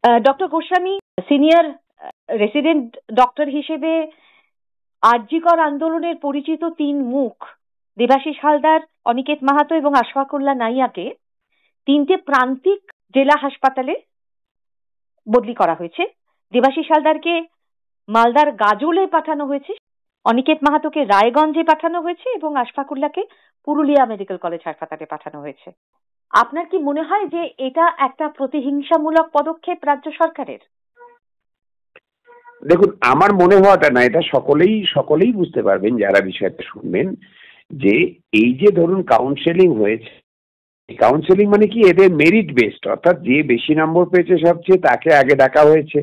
Doctor Goswami, senior resident doctor হিসেবে আরজিকর আন্দোলনের পরিচিত তিন মুখ দেবাশিস হালদার, অনিকেত মাহাতো এবং আশফাকুল্লাহ নাইয়াকে তিনটে প্রান্তিক জেলা হাসপাতালে বদলি করা হয়েছে। দেবাশিস হালদারকে মালদার গাজলে পাঠানো হয়েছে, অনিকেত মাহাতোকে রায়গঞ্জে পাঠানো হয়েছে এবং আশফাকুল্লাহকে পুরুলিয়া মেডিকেল কলেজ হাসপাতালে পাঠানো হয়েছে। আপনার কি মনে হয় যে এটা একটা প্রতিহিংসামূলক পদক্ষেপ রাজ্য সরকারের? দেখুন, আমার মনে হওয়াটা না, এটা সকলেই বুঝতে পারবেন যারা বিষয়টা শুনবেন, যে এই যে ধরুন কাউন্সেলিং হয়েছে, কাউন্সেলিং মানে কি, এদের মেরিট বেসড, অর্থাৎ যে বেশি নম্বর পেয়েছে সবচেয়ে তাকে আগে ডাকা হয়েছে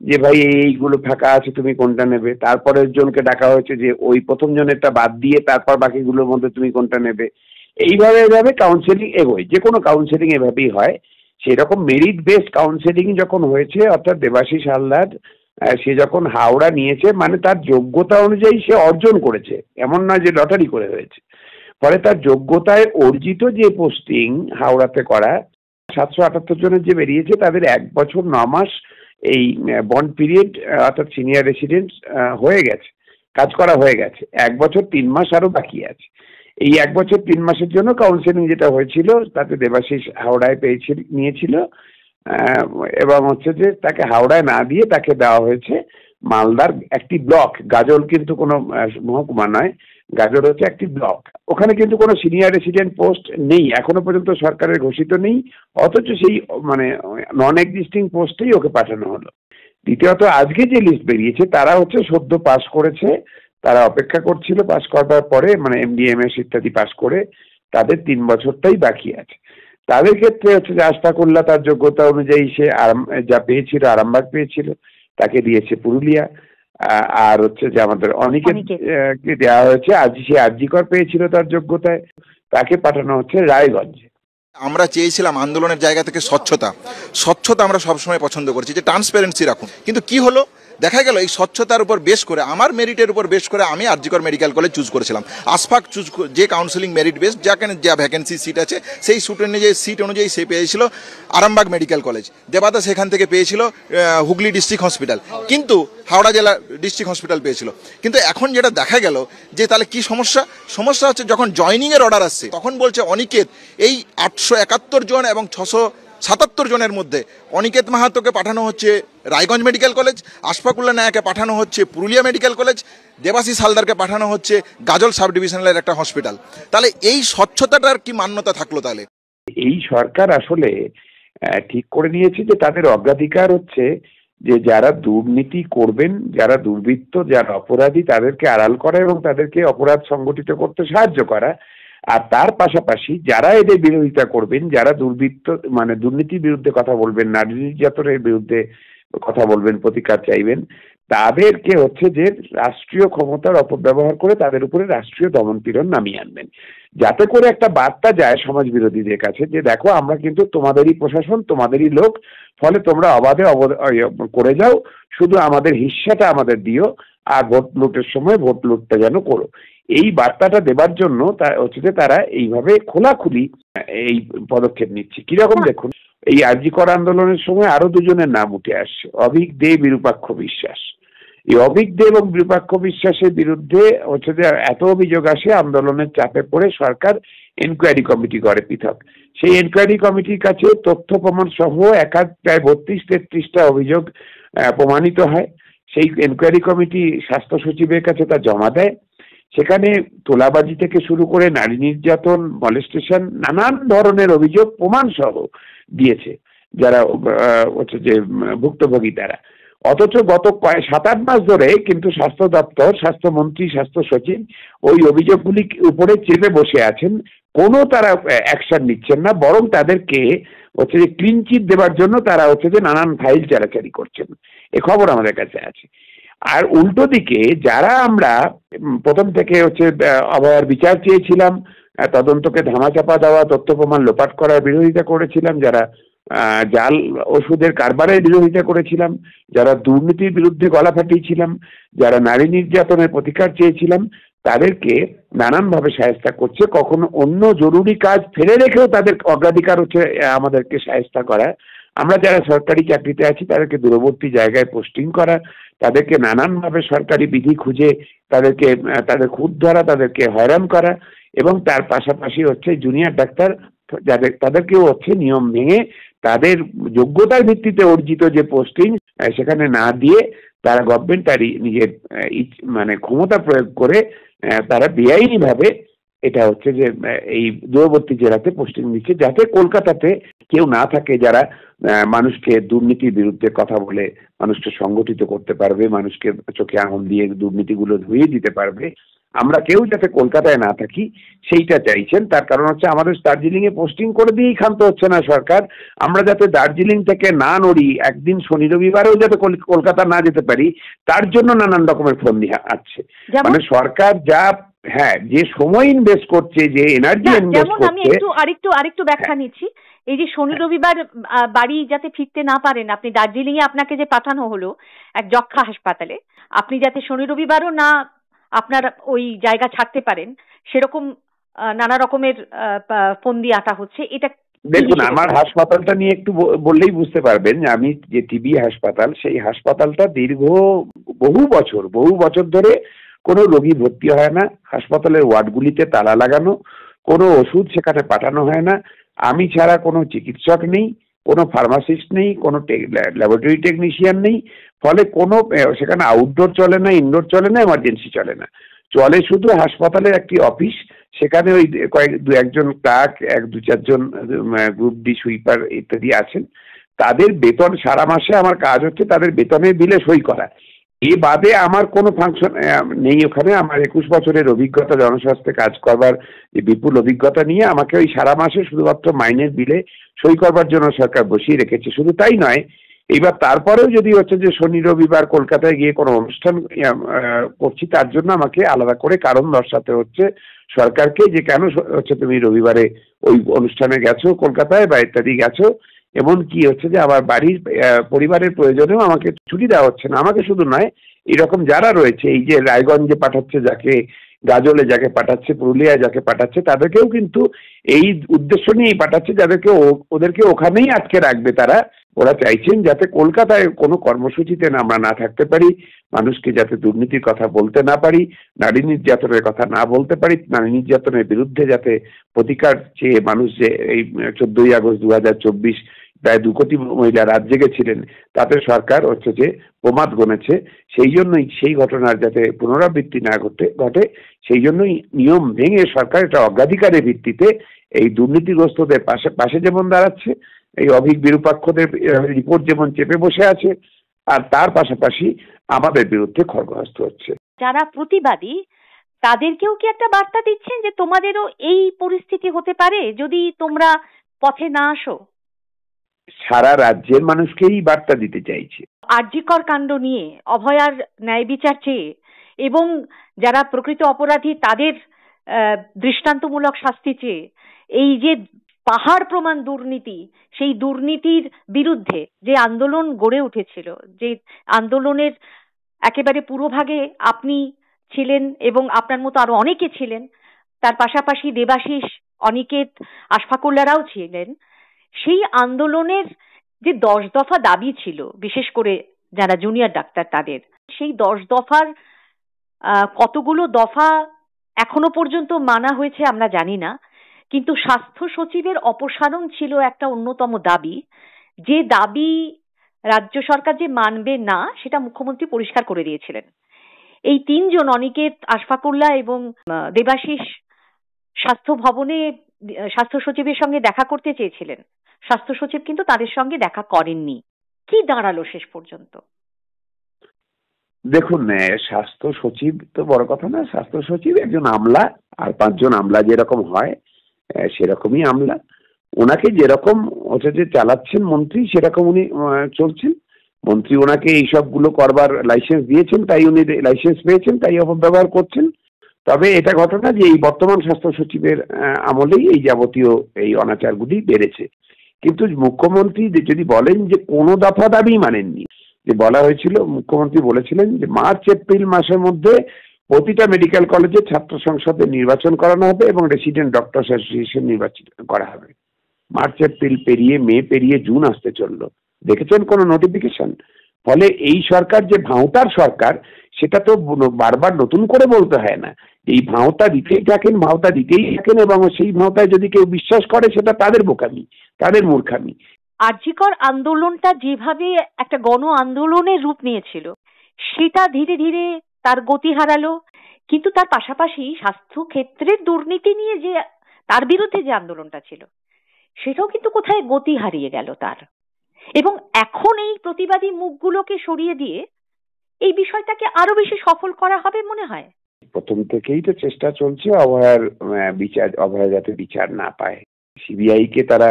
যে ভাই এইগুলো ফাঁকা আছে, তুমি কোনটা নেবে। তারপরের জনকে ডাকা হয়েছে যে ওই প্রথম জনেরটা বাদ দিয়ে তারপর বাকিগুলোর মধ্যে তুমি কোনটা নেবে। এইভাবে কাউন্সেলিং এগোয়, যে কোনো কাউন্সেলিং এভাবেই হয়। সেরকম মেরিট বেসড কাউন্সেলিং যখন হয়েছে, অর্থাৎ দেবাশিস হালদার সে যখন হাওড়া নিয়েছে, মানে তার যোগ্যতা অনুযায়ী সে অর্জন করেছে, এমন নয় যে লটারি করে হয়েছে। ফলে তার যোগ্যতায় অর্জিত যে পোস্টিং হাওড়াতে করা, 778 জনের যে বেরিয়েছে তাদের 1 বছর 9 মাস এই বন্ড পিরিয়ড, অর্থাৎ সিনিয়র রেসিডেন্ট হয়ে গেছে, কাজ করা হয়ে গেছে। 1 বছর 3 মাস আরো বাকি আছে। এই 1 বছর 3 মাসের জন্য কাউন্সেলিং যেটা হয়েছিল, তাতে দেবাশিস হাওড়ায় নিয়েছিল, এবং হচ্ছে যে তাকে হাওড়ায় না দিয়ে তাকে দেওয়া হয়েছে মালদার একটি ব্লক। গাজল কিন্তু কোনো মহকুমা নয়, গাজল হচ্ছে একটি ব্লক। ওখানে কিন্তু কোনো সিনিয়র রেসিডেন্ট পোস্ট নেই, এখনো পর্যন্ত সরকারের ঘোষিত নেই, অথচ সেই মানে নন এক্সিস্টিং পোস্টেই ওকে পাঠানো হলো। দ্বিতীয়ত, আজকে যে লিস্ট বেরিয়েছে তারা হচ্ছে সদ্য পাস করেছে, তারা অপেক্ষা করছিল পাস করবার পরে, মানে MD-MS ইত্যাদি পাস করে তাদের 3 বছরটাই বাকি আছে। তাদের ক্ষেত্রে হচ্ছে যে আশফাকুল্লাহ তার যোগ্যতা অনুযায়ী সে যা পেয়েছিল, আরামবাগ পেয়েছিল, তাকে দিয়েছে পুরুলিয়া। আর হচ্ছে যে আমাদের অনিকেতকে দেওয়া হয়েছে, সে আরজিকর পেয়েছিল তার যোগ্যতায়, তাকে পাঠানো হচ্ছে রায়গঞ্জে। আমরা চেয়েছিলাম আন্দোলনের জায়গা থেকে স্বচ্ছতা আমরা সবসময় পছন্দ করছি, যে ট্রান্সপারেন্সি রাখুন। কিন্তু কি হলো, দেখা গেল এই স্বচ্ছতার উপর বেশ করে, আমার মেরিটের উপর বেশ করে আমি আরজিকর মেডিকেল কলেজ চুজ করেছিলাম। আশফাক যে কাউন্সিলিং মেরিট বেস, যা ভ্যাকেন্সি সিট আছে সেই সিট অনুযায়ী সে পেয়েছিল আরামবাগ মেডিকেল কলেজ। দেবাদা সেখান থেকে পেয়েছিল হুগলি ডিস্ট্রিক্ট হসপিটাল, কিন্তু হাওড়া জেলা ডিস্ট্রিক্ট হসপিটাল পেয়েছিল। কিন্তু এখন যেটা দেখা গেল যে তাহলে কি সমস্যা হচ্ছে, যখন জয়নিংয়ের অর্ডার আসছে তখন বলছে অনিকেত এই 871 জন এবং 677 জনের মধ্যে অনিকেত মাহাতোকে পাঠানো হচ্ছে রায়গঞ্জ মেডিকেল কলেজ, আশফাকুল্লাহ নায়াকে পাঠানো হচ্ছে পুরুলিয়া মেডিকেল কলেজ, দেবাশিস হালদারকে পাঠানো হচ্ছে গাজল সাব ডিভিশনালের একটা হসপিটাল। তাহলে এই স্বচ্ছতাটার কি মান্যতা থাকলো? তাহলে এই সরকার আসলে ঠিক করে নিয়েছে যে তাদের অগ্রাধিকার হচ্ছে যে যারা দুর্নীতি করবেন, যারা দুর্বৃত্ত, যারা অপরাধী, তাদেরকে আড়াল করা এবং তাদেরকে অপরাধ সংগঠিত করতে সাহায্য করা। আর তার পাশাপাশি যারা এদের বিরোধিতা করবেন, যারা দুর্নীতির বিরুদ্ধে কথা বলবেন, নারী নির্যাতনের বিরুদ্ধে কথা বলবেন, প্রতিকার চাইবেন, তাদেরকে হচ্ছে যে রাষ্ট্রীয় ক্ষমতার অপব্যবহার করে তাদের উপরে রাষ্ট্রীয় দমনপীড়ন নামিয়ে আনবেন, যাতে করে একটা বার্তা যায় সমাজ বিরোধীদের কাছে যে দেখো আমরা কিন্তু তোমাদেরই প্রশাসন, তোমাদেরই লোক, ফলে তোমরা অবাধে করে যাও, শুধু আমাদের হিস্সাটা আমাদের দিও, আর ভোট লুটের সময় ভোট লুটটা যেন করো। এই বার্তাটা দেবার জন্য হচ্ছে যে তারা এইভাবে খোলাখুলি এই পদক্ষেপ নিচ্ছে। কিরকম দেখুন, এই আরজিকর আন্দোলনের সময় আরো দুজনের নাম উঠে আসছে, অভীক দে, বিরূপাক্ষ বিশ্বাস। এই অভীক দে এবং বিরূপাক্ষ বিশ্বাসের বিরুদ্ধে হচ্ছে যে এত অভিযোগ আসে, আন্দোলনের চাপে পড়ে সরকার এনকোয়ারি কমিটি করে পৃথক। সেই এনকোয়ারি কমিটির কাছে তথ্য প্রমাণ সহ প্রায় 32-33টা অভিযোগ প্রমাণিত হয়। সেই এনকোয়ারি কমিটি স্বাস্থ্য সচিবের কাছে তা জমা দেয়। সেখানে তোলাবাজি থেকে শুরু করে নারী নির্যাতন, মলেস্টেশন, নানান ধরনের অভিযোগ প্রমাণ সহ দিয়েছে যারা হচ্ছে যে ভুক্তভোগী তারা। অথচ গত 7-8 মাস ধরে কিন্তু স্বাস্থ্য দপ্তর, স্বাস্থ্যমন্ত্রী, স্বাস্থ্য সচিব ওই অভিযোগগুলি উপরে চেপে বসে আছেন, কোনো তারা অ্যাকশন নিচ্ছেন না, বরং তাদেরকে হচ্ছে যে ক্লিন চিট দেওয়ার জন্য তারা হচ্ছে যে নানান ফাইল চালাচালি করছেন। এ খবর আমাদের কাছে আছে। আর উল্টো দিকে যারা আমরা প্রথম থেকে হচ্ছে অভয়ার বিচার চেয়েছিলাম, তদন্তকে ধামাচাপা দেওয়া, তথ্য প্রমাণ লোপাট করার বিরোধিতা করেছিলাম, যারা জাল ওষুধের কারবারের বিরোধিতা করেছিলাম, যারা দুর্নীতির বিরুদ্ধে গলা ফাটিয়েছিলাম, যারা নারী নির্যাতনের প্রতিকার চেয়েছিলাম, তাদেরকে নানানভাবে শায়েস্তা করছে। কখনো অন্য জরুরি কাজ ফেলে রেখেও তাদের অগ্রাধিকার হচ্ছে আমাদেরকে শায়েস্তা করা। আমরা যারা সরকারি চাকরিতে আছি তাদেরকে দূরবর্তী জায়গায় পোস্টিং করা, তাদেরকে নানানভাবে সরকারি বিধি খুঁজে তাদেরকে তাদের খুঁত ধরা, তাদেরকে হয়রান করা, এবং তার পাশাপাশি হচ্ছে জুনিয়র ডাক্তার তাদেরকেও হচ্ছে নিয়ম ভেঙে তাদের যোগ্যতার ভিত্তিতে অর্জিত যে পোস্টিং সেখানে না দিয়ে তারা গভর্নমেন্ট তার নিজের মানে ক্ষমতা প্রয়োগ করে তারা বেআইনি ভাবে এটা হচ্ছে যে এই দূরবর্তী জেলাতে পোস্টিং দিচ্ছে, যাতে কলকাতাতে কেউ না থাকে যারা মানুষকে দুর্নীতির বিরুদ্ধে কথা বলে মানুষকে সংগঠিত করতে পারবে, মানুষকে চোখে আঙুল দিয়ে দুর্নীতিগুলো ধুয়ে দিতে পারবে। আমরা কেউ যাতে কলকাতায় না থাকি সেইটা চাইছেন। তার কারণ হচ্ছে আমাদের দার্জিলিং এ পোস্টিং করে দিয়েই ক্ষান্ত হচ্ছে না সরকার। আমরা যাতে দার্জিলিং থেকে না নড়ি, একদিন শনি রবিবারেও যাতে কলকাতা না যেতে পারি, তার জন্য নানান রকমের ফন্দি আসছে। মানে সরকার যা যে সময় ইনভেস্ট করছে, যে এনার্জি ইনভেস্ট করছে। আমি আরেকটু ব্যাখ্যা নিচ্ছি। এই যে শনি রবিবার বাড়ি যাতে ফিরতে না পারেন, আপনি দার্জিলিং এ আপনাকে যে পাঠানো হলো এক যক্ষা হাসপাতালে, আপনি যাতে শনি রবিবারও না আপনার ওই জায়গা ছাড়তে পারেন, সেরকম নানা রকমের ফন্দি আটা হচ্ছে। এটা দেখুন, আমার হাসপাতালটা নিয়ে একটু বললেই বুঝতে পারবেন যে আমি যে টিবি হাসপাতাল, সেই হাসপাতালটা দীর্ঘ বহু বছর ধরে কোনো রোগী ভর্তি হয় না, হাসপাতালের ওয়ার্ডগুলিতে তালা লাগানো, কোনো ওষুধ সেখানে পাঠানো হয় না, আমি ছাড়া কোনো চিকিৎসক নেই, কোনো ফার্মাসিস্ট নেই, কোনো ল্যাবরেটরি টেকনিশিয়ান নেই। ফলে কোনো সেখানে আউটডোর চলে না, ইনডোর চলে না, এমার্জেন্সি চলে না, চলে শুধু হাসপাতালের একটি অফিস। সেখানে ওই একজন ক্লার্ক, দু চারজন গ্রুপ ডি সুইপার ইত্যাদি আছেন। তাদের বেতন সারা মাসে আমার কাজ হচ্ছে তাদের বেতনের বিলে সই করা। এ বাদে আমার কোনো ফাংশন নেই ওখানে। আমার 21 বছরের অভিজ্ঞতা, জনস্বাস্থ্যে কাজ করবার বিপুল অভিজ্ঞতা নিয়ে আমাকে ওই সারা মাসে শুধুমাত্র মাইনের বিলে সই করবার জন্য সরকার বসিয়ে রেখেছে। শুধু তাই নয়, এইবার তারপরেও যদি হচ্ছে যে শনি রবিবার কলকাতায় গিয়ে কোনো অনুষ্ঠান করছি, তার জন্য আমাকে আলাদা করে কারণ দর্শাতে হচ্ছে সরকারকে, যে কেন হচ্ছে তুমি রবিবারে ওই অনুষ্ঠানে গেছো কলকাতায় বা ইত্যাদি গেছো। এমন কি হচ্ছে যে আমার বাড়ির পরিবারের প্রয়োজনেও আমাকে ছুটি দেওয়া হচ্ছে না। আমাকে শুধু নয়, এরকম যারা রয়েছে, এই যে রায়গঞ্জে পাঠাচ্ছে যাকে, গাজলে যাকে পাঠাচ্ছে, পুরুলিয়ায় যাকে পাঠাচ্ছে, তাদেরকেও কিন্তু এই উদ্দেশ্য নিয়েই পাঠাচ্ছে, ওদেরকে ওখানেই আটকে রাখবে তারা। ওরা চাইছেন যাতে কলকাতায় কোনো কর্মসূচিতে আমরা না থাকতে পারি, মানুষকে যাতে দুর্নীতির কথা বলতে না পারি, নারী নির্যাতনের কথা না বলতে পারি, নারী নির্যাতনের বিরুদ্ধে যাতে প্রতিকার চেয়ে মানুষ, যে এই 14ই আগস্ট 2024 প্রায় 2 কোটি মহিলা রাত জেগেছিলেন, তাতে সরকার হচ্ছে যে প্রমাদ গণেছে। সেই জন্যই সেই ঘটনার যাতে পুনরাবৃত্তি না ঘটে, সেই জন্যই নিয়ম ভেঙে সরকার এটা অগ্রাধিকারের ভিত্তিতে এই দুর্নীতিগ্রস্তদের পাশে যেমন দাঁড়াচ্ছে, এই অভিজ্ঞ বিরূপাক্ষদের রিপোর্ট যেমন চেপে বসে আছে, আর তার পাশাপাশি আমাদের বিরুদ্ধে খড়গহস্ত হচ্ছে। যারা প্রতিবাদী তাদেরকেও কি একটা বার্তা দিচ্ছেন যে তোমাদেরও এই পরিস্থিতি হতে পারে যদি তোমরা পথে না আসো? সারা রাজ্যের মানুষকেই বার্তা দিতে চাইছে। আরজিকর কাণ্ড নিয়ে অভয়ার ন্যায় বিচার চেয়ে এবং যারা প্রকৃত অপরাধী তাদের দৃষ্টান্তমূলক শাস্তি চেয়ে এই যে পাহাড় প্রমাণ দুর্নীতি, সেই দুর্নীতির বিরুদ্ধে যে আন্দোলন গড়ে উঠেছিল, যে আন্দোলনের একেবারে পুরোভাগে আপনি ছিলেন এবং আপনার মতো আরো অনেকে ছিলেন, তার পাশাপাশি দেবাশিস, অনিকেত, আশফাকুল্লারাও ছিলেন। সেই আন্দোলনের যে 10 দফা দাবি ছিল, বিশেষ করে যারা জুনিয়র ডাক্তার তাদের, সেই 10 দফার কতগুলো দফা এখনো পর্যন্ত মানা হয়েছে আমরা জানি না, কিন্তু স্বাস্থ্য সচিবের অপসারণ ছিল একটা অন্যতম দাবি। যে দাবি রাজ্য সরকার যে মানবে না সেটা মুখ্যমন্ত্রী পরিষ্কার করে দিয়েছিলেন। এই 3 জন, অনিকেত, আশফাকুল্লাহ এবং দেবাশিস, স্বাস্থ্য ভবনে স্বাস্থ্য সচিবের সঙ্গে দেখা করতে চেয়েছিলেন। স্বাস্থ্য সচিব কিন্তু তাদের সঙ্গে দেখা করেননি। কি দাঁড়ালো শেষ পর্যন্ত? দেখুন, স্বাস্থ্য সচিব তো বড় কথা না, স্বাস্থ্য সচিব একজন আমলা, আর 5 জন আমলা যেরকম হয় সেরকমই আমলা। ওনাকে যেরকম হচ্ছে যে চালাচ্ছেন মন্ত্রী, সেরকম উনি চলছেন। মন্ত্রী ওনাকে এই সবগুলো করবার লাইসেন্স দিয়েছেন, তাই উনি লাইসেন্স পেয়েছেন, তাই অপব্যবহার করছেন। তবে এটা ঘটনা যে এই বর্তমান স্বাস্থ্য সচিবের আমলেই এই যাবতীয় এই অনাচারগুলি বেড়েছে। কিন্তু মুখ্যমন্ত্রী যদি বলেন যে কোনো দফা দাবি মানেননি, যে বলা হয়েছিল, মুখ্যমন্ত্রী বলেছিলেন যে মার্চ এপ্রিল মাসের মধ্যে প্রতিটা মেডিকেল কলেজে ছাত্র সংসদের নির্বাচন করানো হবে এবং রেসিডেন্ট ডক্টরস অ্যাসোসিয়েশন নির্বাচন করা হবে। মার্চ এপ্রিল পেরিয়ে মে পেরিয়ে জুন আসতে চললো, দেখেছেন কোনো নোটিফিকেশন? ফলে এই সরকার যে ভাঁওতার সরকার, সেটা তো বারবার নতুন করে বলতে হয় না। এই ভাঁওতা দিতেই থাকেন, ভাঁওতা দিতেই থাকেন, এবং সেই ভাঁওতায় যদি কেউ বিশ্বাস করে সেটা তাদের বোকামি, তাদের মূর্খামি। আরজিকর আন্দোলনটা যেভাবে একটা গণ আন্দোলনের রূপ নিয়েছিল, সেটা ধীরে ধীরে তার গতি হারালো। কিন্তু তার পাশাপাশি স্বাস্থ্য ক্ষেত্রের দুর্নীতি নিয়ে যে তার বিরুদ্ধে যে আন্দোলনটা ছিল, সেটাও কিন্তু কোথায় গতি হারিয়ে গেল তার। এবং এখন এই প্রতিবাদী মুখগুলোকে সরিয়ে দিয়ে এই বিষয়টাকে আরো বেশি সফল করা হবে মনে হয়। প্রথম থেকেই তো চেষ্টা চলছে অভয়া যাতে বিচার না পায়। সিবিআই কে তারা,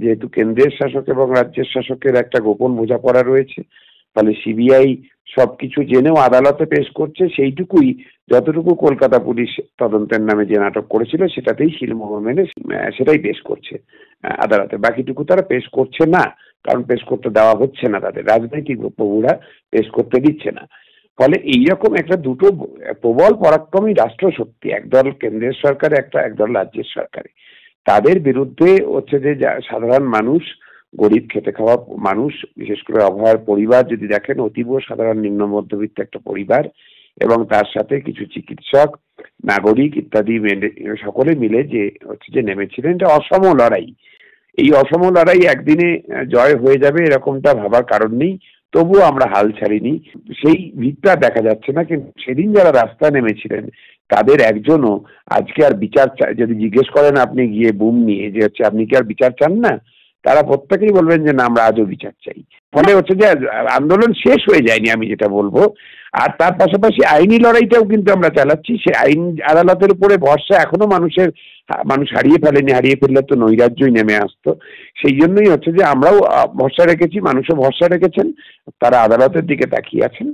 যেহেতু কেন্দ্রের শাসক এবং রাজ্যের শাসকের একটা গোপন বোঝাপড়া রয়েছে, ফলে সিবিআই সবকিছু জেনেও আদালতে পেশ করছে সেইটুকুই, যতটুকু কলকাতা পুলিশ তদন্তের নামে যে নাটক করেছিল সেটাতেই শিলমোহর মেনে সেটাই পেশ করছে আদালতে। বাকিটুকু তারা পেশ করছে না, কারণ পেশ করতে দেওয়া হচ্ছে না, তাদের রাজনৈতিক প্রভুরা পেশ করতে দিচ্ছে না। ফলে এইরকম একটা দুটো প্রবল পরাক্রমী রাষ্ট্রশক্তি, একদল কেন্দ্রের সরকারে, একদল রাজ্যের সরকারে, তাদের বিরুদ্ধে হচ্ছে যে সাধারণ মানুষ, গরিব খেটে খাওয়া মানুষ, বিশেষ করে অভয়ার পরিবার যদি দেখেন, অতীব সাধারণ নিম্ন মধ্যবিত্ত একটা পরিবার, এবং তার সাথে কিছু চিকিৎসক, নাগরিক ইত্যাদি সকলে মিলে যে হচ্ছে যে নেমেছিলেন, এটা অসম লড়াই। এই অসম লড়াই একদিনে জয় হয়ে যাবে এরকমটা ভাবার কারণ নেই। তবুও আমরা হাল ছাড়িনি, সেই ভিতটা দেখা যাচ্ছে না। কিন্তু সেদিন যারা রাস্তায় নেমেছিলেন তাদের একজনও আজকে আর বিচার যদি জিজ্ঞেস করেন আপনি গিয়ে বুম নিয়ে যে হচ্ছে আপনি কি আর বিচার চান না, তারা প্রত্যেকেই বলবেন যে না, আমরা আজও বিচার চাই। ফলে হচ্ছে যে আন্দোলন শেষ হয়ে যায়নি, আমি যেটা বলবো। আর তার পাশাপাশি আইনি লড়াইটাও কিন্তু আমরা চালাচ্ছি। সে আইন আদালতের উপরে ভরসা এখনো মানুষ হারিয়ে ফেলেনি। হারিয়ে ফেললে তো নৈরাজ্যই নেমে আসতো। সেই জন্যই হচ্ছে যে আমরাও ভরসা রেখেছি, মানুষও ভরসা রেখেছেন, তারা আদালতের দিকে তাকিয়ে আছেন।